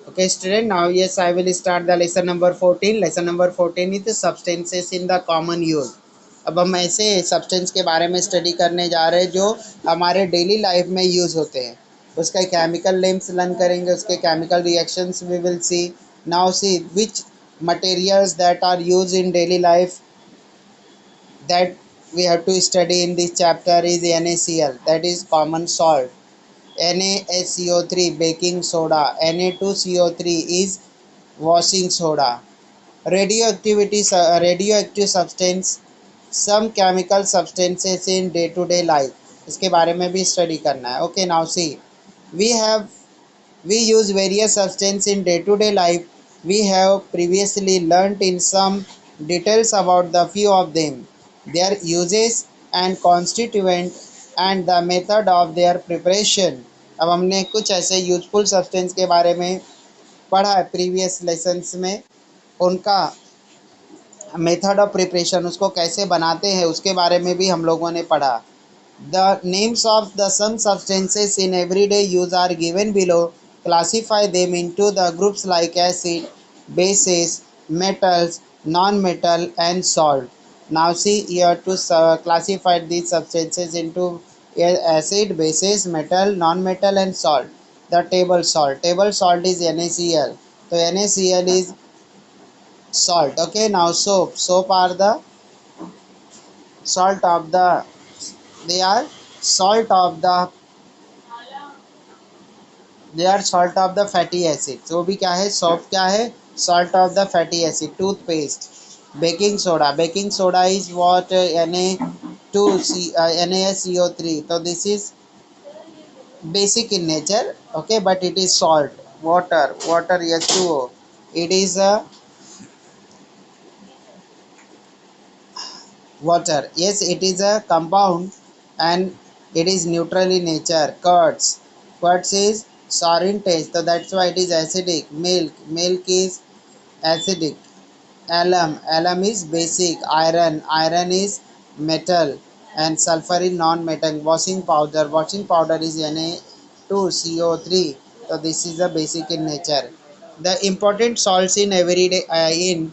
Okay, student. Now, yes, I will start the lesson number 14. Lesson number 14 is the substances in the common use. अब हम ऐसे substance के बारे में study करने जा रहे हैं जो हमारे डेली लाइफ में यूज़ होते हैं. उसका केमिकल नेम्स लर्न करेंगे, उसके chemical reactions we will see. Now see which materials that are used in daily life that we have to study in this chapter is NaCl, that is common salt. NaSCO3 baking soda, Na2CO3 is washing soda. Radioactive substance, some chemical substances in day to day life, इसके बारे में भी study करना है. Okay, now see we have we use various substances in day to day life. We have previously learnt in some details about the few of them, their uses and constituent and the method of their preparation. अब हमने कुछ ऐसे useful substance के बारे में पढ़ा है previous lessons में. उनका मेथड ऑफ प्रिपरेशन, उसको कैसे बनाते हैं उसके बारे में भी हम लोगों ने पढ़ा. The names of the some substances in everyday use are given below. Classify them into the groups like acid, bases, metals, non-metal and salt. Now see here to classify these substances into acid, bases, metal, non-metal and salt. The table salt. Table salt is NaCl. So NaCl is salt. Okay, now soap. Soap are the salt of the, they are salt of the, they are salt of the fatty acid. So भी क्या है, soap क्या है, salt of the fatty acid. Toothpaste. Baking soda. Baking soda is what, NaSCO3. So this is basic in nature. Okay, but it is salt. Water H2O, it is a water. Yes, it is a compound and it is neutral in nature. Curds is sour in taste, so that's why it is acidic. Milk is acidic. Alum is basic. Iron is metal, and sulfur is non-metal. Washing powder is Na2CO3, so this is a basic in nature. The important salts in everyday in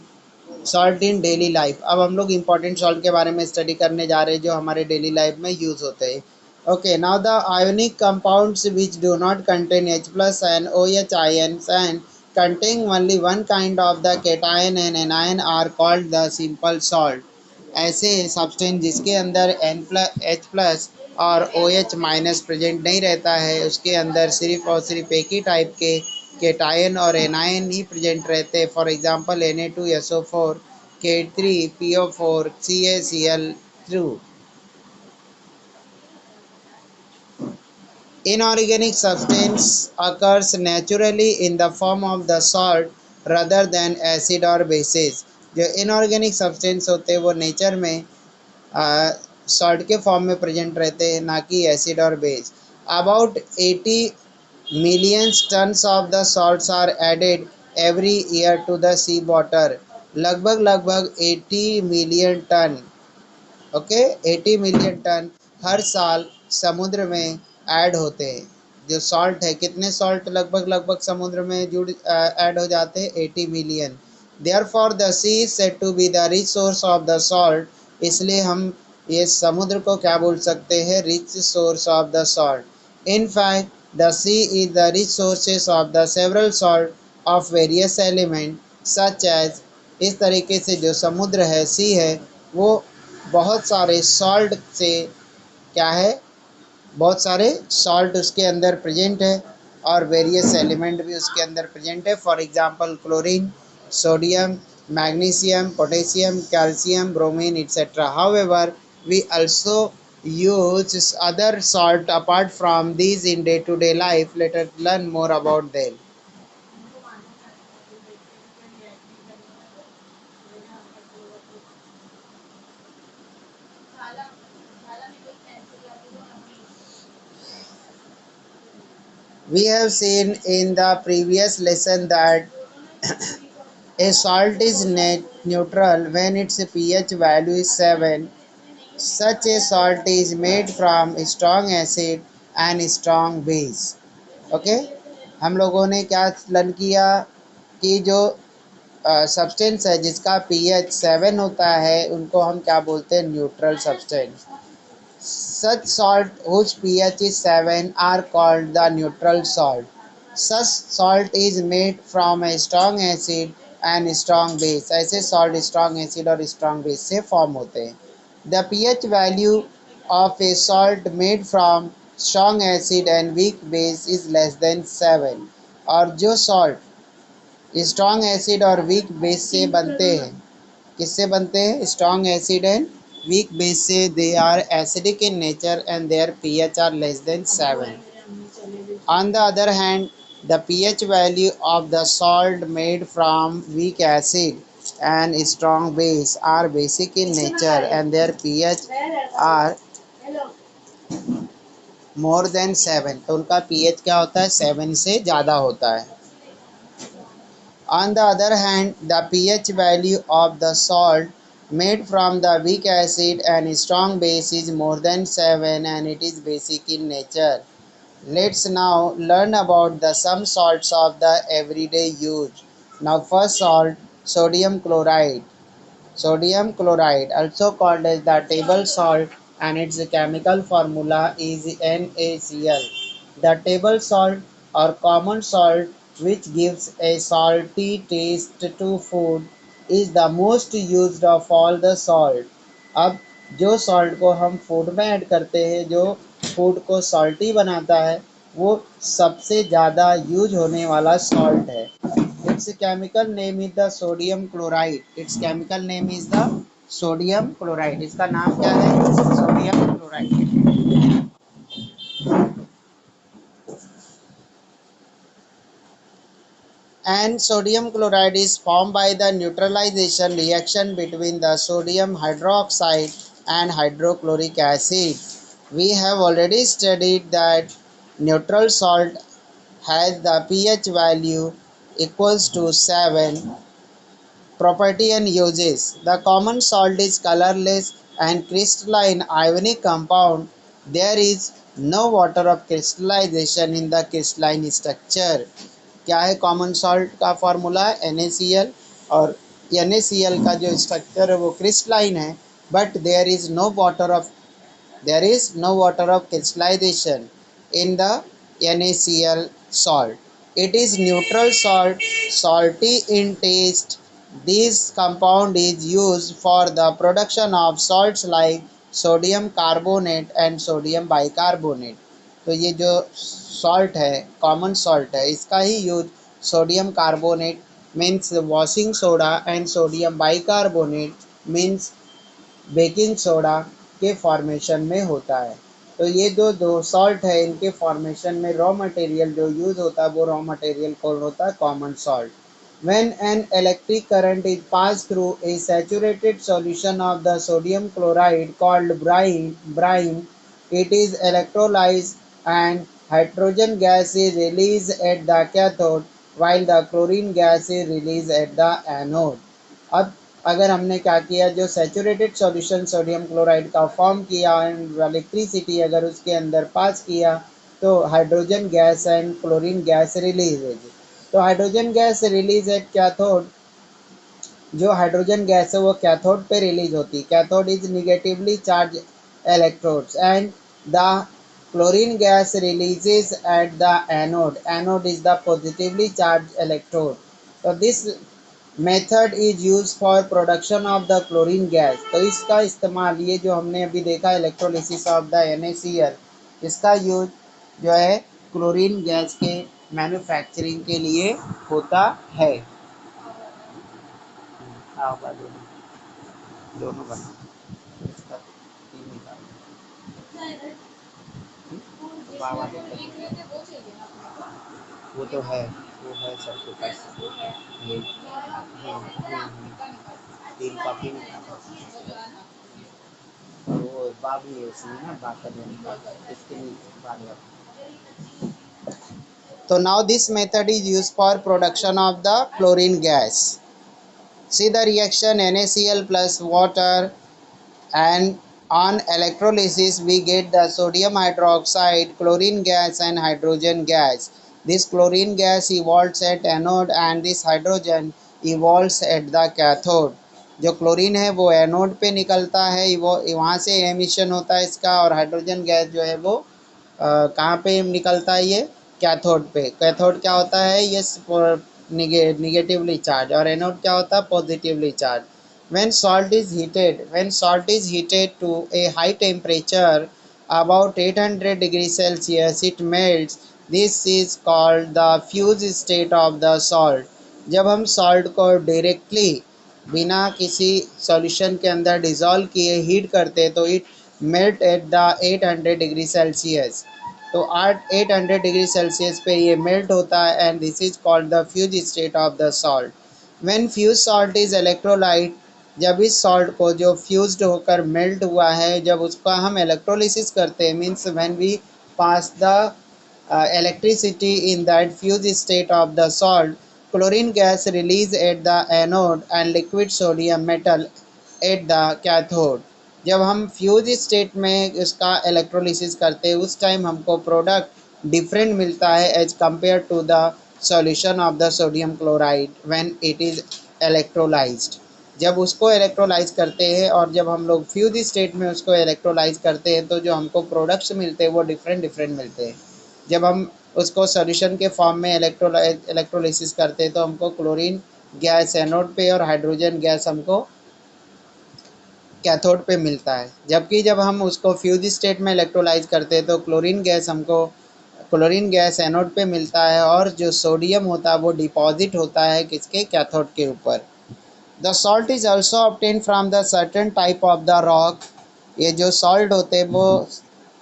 salt in daily life. अब हम लोग important salt के बारे में study करने जा रहे हैं जो हमारे डेली लाइफ में यूज़ होते हैं. Okay, now the ionic compounds which do not contain H plus and OH ions and contain only one kind of the cation and anion are called the simple salt. ऐसे substance जिसके अंदर H plus और OH minus present नहीं रहता है, उसके अंदर सिर्फ और सिर्फ एक ही टाइप के केटायन और एनायन ही प्रेजेंट रहते हैं. For example Na2SO4, K3PO4, CaCl2. Inorganic substance occurs naturally in the form of the salt rather than acid or bases. जो इनऑर्गेनिक सब्सटेंस होते हैं वो नेचर में सॉल्ट के फॉर्म में प्रेजेंट रहते हैं, ना कि एसिड और base. About 80 million tons of the salts are added every year to the sea water. लगभग 80 million ton. Okay, 80 million ton हर साल समुद्र में ऐड होते हैं. जो सॉल्ट है, कितने सॉल्ट लगभग समुद्र में जुड़ ऐड हो जाते हैं, 80 million. Therefore the sea is said to be the rich source of the salt. इसलिए हम ये समुद्र को क्या बोल सकते हैं, rich source of the salt. In fact the sea is the rich sources of the several salt of various element such as. इस तरीके से जो समुद्र है, सी है, वो बहुत सारे सॉल्ट से क्या है, बहुत सारे सॉल्ट उसके अंदर प्रेजेंट है और वेरियस एलिमेंट भी उसके अंदर प्रेजेंट है. For example chlorine, sodium, magnesium, potassium, calcium, bromine etcetera. However we also use other salt apart from these in day to day life. Let us learn more about them. We have seen in the previous lesson that a salt is neutral when its pH value is 7. Such a salt is made from strong acid and strong base. Okay, हम लोगों ने क्या learn किया कि जो substance है जिसका pH 7 होता है उनको हम क्या बोलते हैं, neutral substance. Such salt whose pH is 7 are called the neutral salt. Such salt is made from a strong acid and strong base. ऐसे salt strong acid और strong base से form होते हैं. The pH value of a salt made from strong acid and weak base is less than 7. और जो salt strong acid और weak base से बनते हैं, किससे बनते हैं, strong acid and weak base से, they are acidic in nature and their pH are less than 7. On the other hand the pH value of the salt made from weak acid and strong base are basic in nature and their pH are more than 7. तो उनका pH क्या होता है, 7 से ज़्यादा होता है. On the other hand, the pH value of the salt made from the weak acid and strong base is more than 7 and it is basic in nature. Let's now learn about the some salts of the everyday use. Now first salt, sodium chloride. Sodium chloride, also called as the table salt, and its chemical formula is NaCl. The table salt or common salt, which gives a salty taste to food, is the most used of all the salt. अब जो salt को हम food में add करते हैं, जो food को salty बनाता है, वो सबसे ज़्यादा यूज होने वाला सॉल्ट है. Its chemical name is the sodium chloride. Its chemical name is the sodium chloride. इसका नाम क्या है, sodium chloride. And sodium chloride is formed by the neutralization reaction between the sodium hydroxide and hydrochloric acid. We have already studied that neutral salt has the pH value equals to 7. Property and uses. The common salt is colorless and crystalline ionic compound. There is no water of crystallization in the crystalline structure. क्या है common salt का formula, NaCl, और NaCl का जो structure है वो crystalline है, but there is no water of crystallization in the NaCl salt. It is neutral salt, salty in taste. This compound is used for the production of salts like sodium carbonate and sodium bicarbonate. तो ये जो salt है, common salt है, इसका ही use sodium carbonate means washing soda and sodium bicarbonate means baking soda के formation में होता है. तो ये जो दो सॉल्ट है, इनके फॉर्मेशन में रॉ मटेरियल जो यूज़ होता है वो रॉ मटेरियल कौन होता है, common salt. When an electric current is passed through a saturated solution of the sodium chloride called brine, it is electrolyzed and hydrogen gas is released at the cathode while the chlorine gas is released at the anode. अब अगर हमने क्या किया, जो saturated solution sodium chloride का form किया and electricity अगर उसके अंदर पास किया तो hydrogen gas and chlorine gas release होगी. तो hydrogen gas release at cathode, जो हाइड्रोजन गैस है वो कैथोड पे रिलीज होती है. Cathode is negatively charge electrodes and the chlorine gas releases at the anode. Anode is the positively charge electrode. तो this method is use for production of the chlorine gas. तो इसका इस्तेमाल, ये जो हमने अभी देखा इलेक्ट्रोलिसिस ऑफ द NaCl, इसका यूज जो है क्लोरीन गैस के मैन्युफैक्चरिंग के लिए होता है. दोनों बना इसका तीन निकाल, वो तो है, वो है सबके पास ये. तीन कॉपी और वो बाब नहीं है उसमें ना, बात करने का इसके लिए बात. So now this method is used for production of the chlorine gas. See the reaction NaCl plus water, and on electrolysis we get the sodium hydroxide, chlorine gas and hydrogen gas. This chlorine gas evolves at anode and this hydrogen evolves at the cathode. जो chlorine है वो anode पे निकलता है, वो वहाँ से emission होता है इसका, और हाइड्रोजन गैस जो है वो कहाँ पे निकलता है, ये कैथोड पे। कैथोड क्या होता है, ये निगेटिवली चार्ज, और एनोड क्या होता है, positively charge. when salt is heated to a high temperature about 800 degrees Celsius, it melts. This is called the fused state of the salt. जब हम salt को डायरेक्टली बिना किसी सॉल्यूशन के अंदर डिज़ोल्व किए हीट करते तो it melt at the 800 degree Celsius. तो 800 डिग्री सेल्सियस पे ये मेल्ट होता है, and this is called the fuse state of the salt. When fuse salt is electrolyte, जब इस सॉल्ट को जो फ्यूज्ड होकर मेल्ट हुआ है, जब उसका हम इलेक्ट्रोलिसिस करते हैं, means when we pass the electricity in that fused state of the salt, chlorine gas released at the anode and liquid sodium metal at the cathode. जब हम फ्यूज स्टेट में इसका इलेक्ट्रोलिसिस करते हैं उस टाइम हमको प्रोडक्ट डिफरेंट मिलता है as compared to the solution of the sodium chloride when it is electrolysed. जब उसको इलेक्ट्रोलाइज करते हैं और जब हम लोग फ्यूज स्टेट में उसको इलेक्ट्रोलाइज करते हैं तो जो हमको प्रोडक्ट्स मिलते हैं वो डिफरेंट डिफरेंट मिलते हैं। जब हम उसको सॉल्यूशन के फॉर्म में इलेक्ट्रोलिसिस करते हैं तो हमको क्लोरीन गैस एनोड पे और हाइड्रोजन गैस हमको कैथोड पे मिलता है। जबकि जब हम उसको फ्यूज स्टेट में इलेक्ट्रोलाइज करते हैं तो क्लोरीन गैस एनोड पे मिलता है, और जो सोडियम होता है वो डिपॉजिट होता है किसके, कैथोड के ऊपर। The salt is also obtain from the certain type of the rock. ये जो सॉल्ट होते हैं वो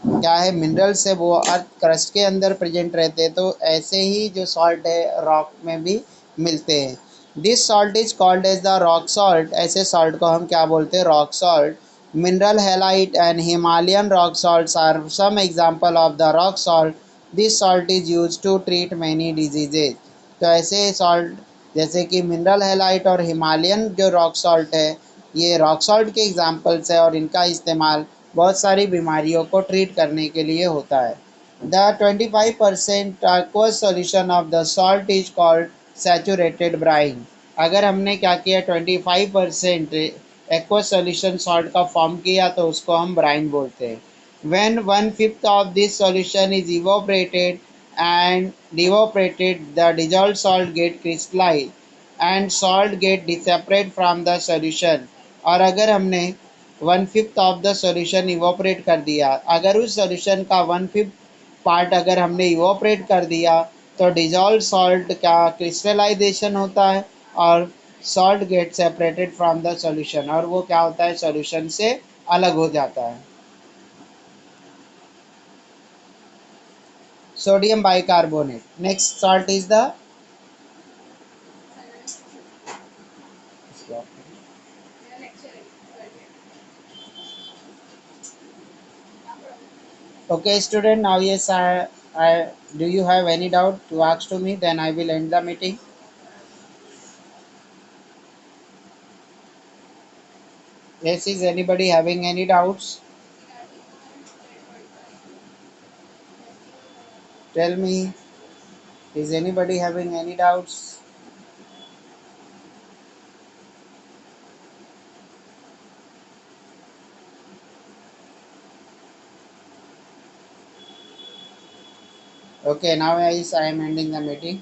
क्या है, मिनरल्स है, वो अर्थ क्रस्ट के अंदर प्रेजेंट रहते हैं, तो ऐसे ही जो सॉल्ट है रॉक में भी मिलते हैं। This salt is called as the rock salt. ऐसे सॉल्ट को हम क्या बोलते हैं, rock salt. Mineral halite and Himalayan rock salts are some example of the rock salt. This salt is used to treat many diseases. तो ऐसे salt जैसे कि मिनरल हैलाइट और हिमालयन जो रॉक सॉल्ट है, ये रॉक सॉल्ट के examples है, और इनका इस्तेमाल बहुत सारी बीमारियों को ट्रीट करने के लिए होता है। The 25% aqueous solution of the salt is called saturated brine। अगर हमने क्या किया, 25% एक्वस सॉल्यूशन सॉल्ट का फॉर्म किया तो उसको हम ब्राइन बोलते हैं। when 1/5 of this solution is evaporated the dissolved salt get crystallized and salt get separate from the solution। और अगर हमने 1/5 ऑफ द सॉल्यूशन इवोपरेट कर दिया, अगर उस सॉल्यूशन का 1/5 पार्ट अगर हमने इवोपरेट कर दिया तो डिजॉल्व सॉल्ट का क्रिस्टलाइजेशन होता है, और salt get separated from the solution, और वो क्या होता है, सॉल्यूशन से अलग हो जाता है। Sodium bicarbonate. Next salt is the okay student, now yes, I do you have any doubt to ask to me, then I will end the meeting. Yes, is anybody having any doubts? Tell me, is anybody having any doubts? Okay, now I am ending the meeting.